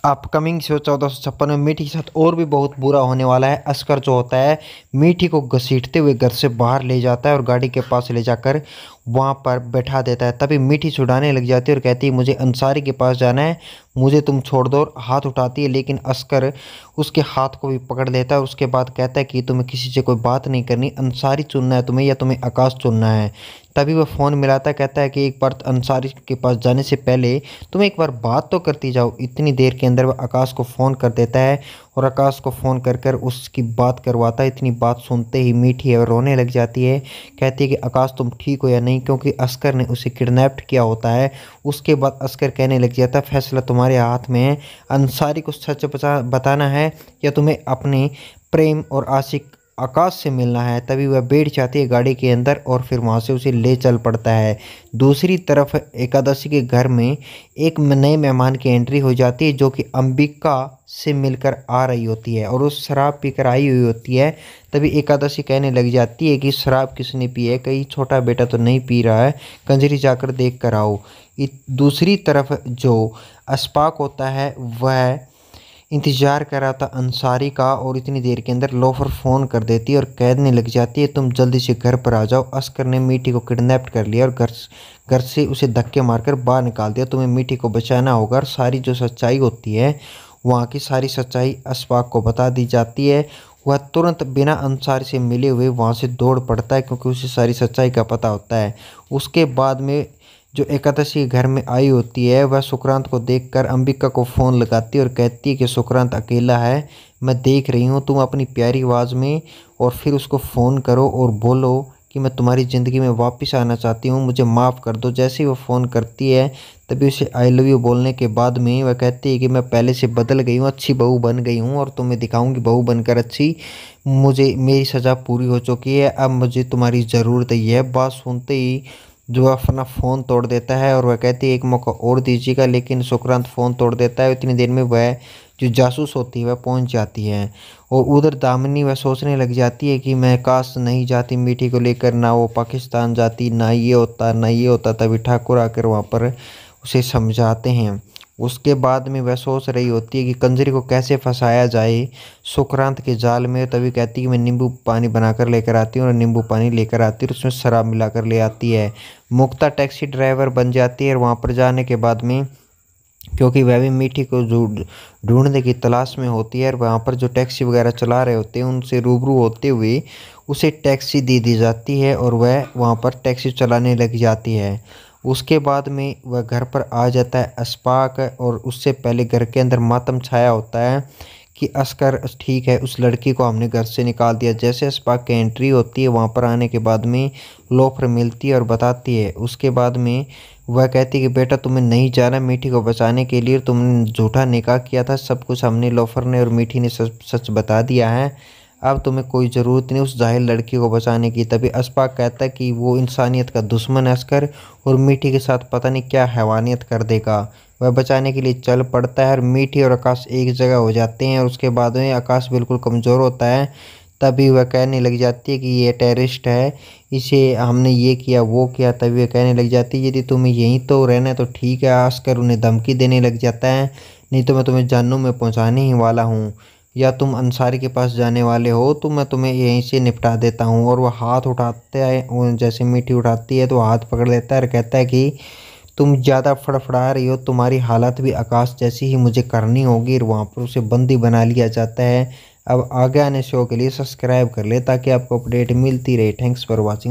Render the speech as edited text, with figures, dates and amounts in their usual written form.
Upcoming show 1456 में मीठी के साथ और भी बहुत बुरा होने वाला है। अस्कर जो होता है मीठी को घसीटते हुए घर से बाहर ले जाता है और गाड़ी के पास ले जाकर वहाँ पर बैठा देता है। तभी मीठी छुड़ाने लग जाती है और कहती है मुझे अंसारी के पास जाना है, मुझे तुम छोड़ दो, और हाथ उठाती है। लेकिन अस्कर उसके हाथ को भी पकड़ लेता है। उसके बाद कहता है कि तुम्हें किसी से कोई बात नहीं करनी, अंसारी चुनना है तुम्हें या तुम्हें आकाश चुनना है। तभी वह फ़ोन मिलाता है, कहता है कि एक बार अंसारी के पास जाने से पहले तुम एक बार बात तो करती जाओ। इतनी देर के अंदर वह आकाश को फ़ोन कर देता है और आकाश को फ़ोन कर कर उसकी बात करवाता है। इतनी बात सुनते ही मीठी है रोने लग जाती है। कहती है कि आकाश तुम ठीक हो या नहीं, क्योंकि अस्कर ने उसे किडनैप किया होता है। उसके बाद अस्कर कहने लग जाता है फैसला तुम्हारे हाथ में है, अंसारी को सच बताना है या तुम्हें अपने प्रेम और आशिक आकाश से मिलना है। तभी वह बैठ जाती है गाड़ी के अंदर और फिर वहाँ से उसे ले चल पड़ता है। दूसरी तरफ एकादशी के घर में एक नए मेहमान की एंट्री हो जाती है, जो कि अंबिका से मिलकर आ रही होती है और उस शराब पीकर आई हुई होती है। तभी एकादशी कहने लग जाती है कि शराब किसने पी है, कहीं छोटा बेटा तो नहीं पी रहा है, कंजरी जाकर देख कर आओ। दूसरी तरफ जो अस्पाक होता है वह इंतज़ार कर रहा था अंसारी का, और इतनी देर के अंदर लोफर फ़ोन कर देती है और कहने लग जाती है तुम जल्दी से घर पर आ जाओ, अस्कर ने मीठी को किडनैप कर लिया और घर से उसे धक्के मारकर बाहर निकाल दिया, तुम्हें मीठी को बचाना होगा। और सारी जो सच्चाई होती है वहाँ की सारी सच्चाई अस्पाक को बता दी जाती है। वह तुरंत बिना अंसारी से मिले हुए वहाँ से दौड़ पड़ता है, क्योंकि उसे सारी सच्चाई का पता होता है। उसके बाद में जो एकादशी घर में आई होती है वह सुक्रांत को देखकर अंबिका को फ़ोन लगाती है और कहती है कि सुक्रांत अकेला है, मैं देख रही हूँ, तुम अपनी प्यारी आवाज़ में और फिर उसको फ़ोन करो और बोलो कि मैं तुम्हारी ज़िंदगी में वापस आना चाहती हूँ, मुझे माफ़ कर दो। जैसे ही वो फ़ोन करती है तभी उसे आई लव यू बोलने के बाद में वह कहती है कि मैं पहले से बदल गई हूँ, अच्छी बहू बन गई हूँ और तुम्हें दिखाऊंगी बहू बनकर अच्छी, मुझे मेरी सज़ा पूरी हो चुकी है, अब मुझे तुम्हारी ज़रूरत ही है। बात सुनते ही जो अपना फ़ोन तोड़ देता है और वह कहती है एक मौका और दीजिएगा, लेकिन सुक्रांत फ़ोन तोड़ देता है। इतनी देर में वह जो जासूस होती है वह पहुंच जाती है और उधर दामिनी वह सोचने लग जाती है कि मैं काश नहीं जाती मीठी को लेकर, ना वो पाकिस्तान जाती, ना ये होता ना ये होता। तभी ठाकुर आकर वहाँ पर उसे समझाते हैं। उसके बाद में वह सोच रही होती है कि कंजरी को कैसे फंसाया जाए सुक्रांत के जाल में। तभी कहती है कि मैं नींबू पानी बनाकर लेकर आती हूँ, और नींबू पानी लेकर आती है और उसमें शराब मिलाकर ले आती है। मुक्ता टैक्सी ड्राइवर बन जाती है और वहाँ पर जाने के बाद में, क्योंकि वह भी मीठी को ढूंढने की तलाश में होती है और वहाँ पर जो टैक्सी वगैरह चला रहे होते हैं उनसे रूबरू होते हुए उसे टैक्सी दे दी जाती है और वह वहाँ पर टैक्सी चलाने लग जाती है। उसके बाद में वह घर पर आ जाता है अस्पाक, और उससे पहले घर के अंदर मातम छाया होता है कि अस्कर ठीक है, उस लड़की को हमने घर से निकाल दिया। जैसे अस्पाक की एंट्री होती है वहाँ पर आने के बाद में लोफर मिलती है और बताती है। उसके बाद में वह कहती है कि बेटा तुम्हें नहीं जाना, मीठी को बचाने के लिए तुमने झूठा निकाह किया था, सब कुछ हमने लोफर ने और मीठी ने सच सच बता दिया है, अब तुम्हें कोई ज़रूरत नहीं उस जाहिल लड़की को बचाने की। तभी अस्पाक कहता है कि वो इंसानियत का दुश्मन है अस्कर, और मीठी के साथ पता नहीं क्या हैवानियत कर देगा। वह बचाने के लिए चल पड़ता है और मीठी और आकाश एक जगह हो जाते हैं। और उसके बाद में आकाश बिल्कुल कमज़ोर होता है। तभी वह कहने लग जाती है कि ये टेररिस्ट है, इसे हमने ये किया वो किया। तभी वह कहने लग जाती है यदि तुम्हें यहीं तो रहना है तो ठीक है। अस्कर उन्हें धमकी देने लग जाता है, नहीं तो मैं तुम्हें जानू में पहुंचाने ही वाला हूँ, या तुम अंसारी के पास जाने वाले हो तो मैं तुम्हें यहीं से निपटा देता हूँ। और वह हाथ उठाते है, जैसे मीठी उठाती है तो हाथ पकड़ लेता है और कहता है कि तुम ज़्यादा फड़फड़ा रही हो, तुम्हारी हालत भी आकाश जैसी ही मुझे करनी होगी। और वहाँ पर उसे बंदी बना लिया जाता है। अब आगे आने शो के लिए सब्सक्राइब कर ले ताकि आपको अपडेट मिलती रहे। Thanks for watching.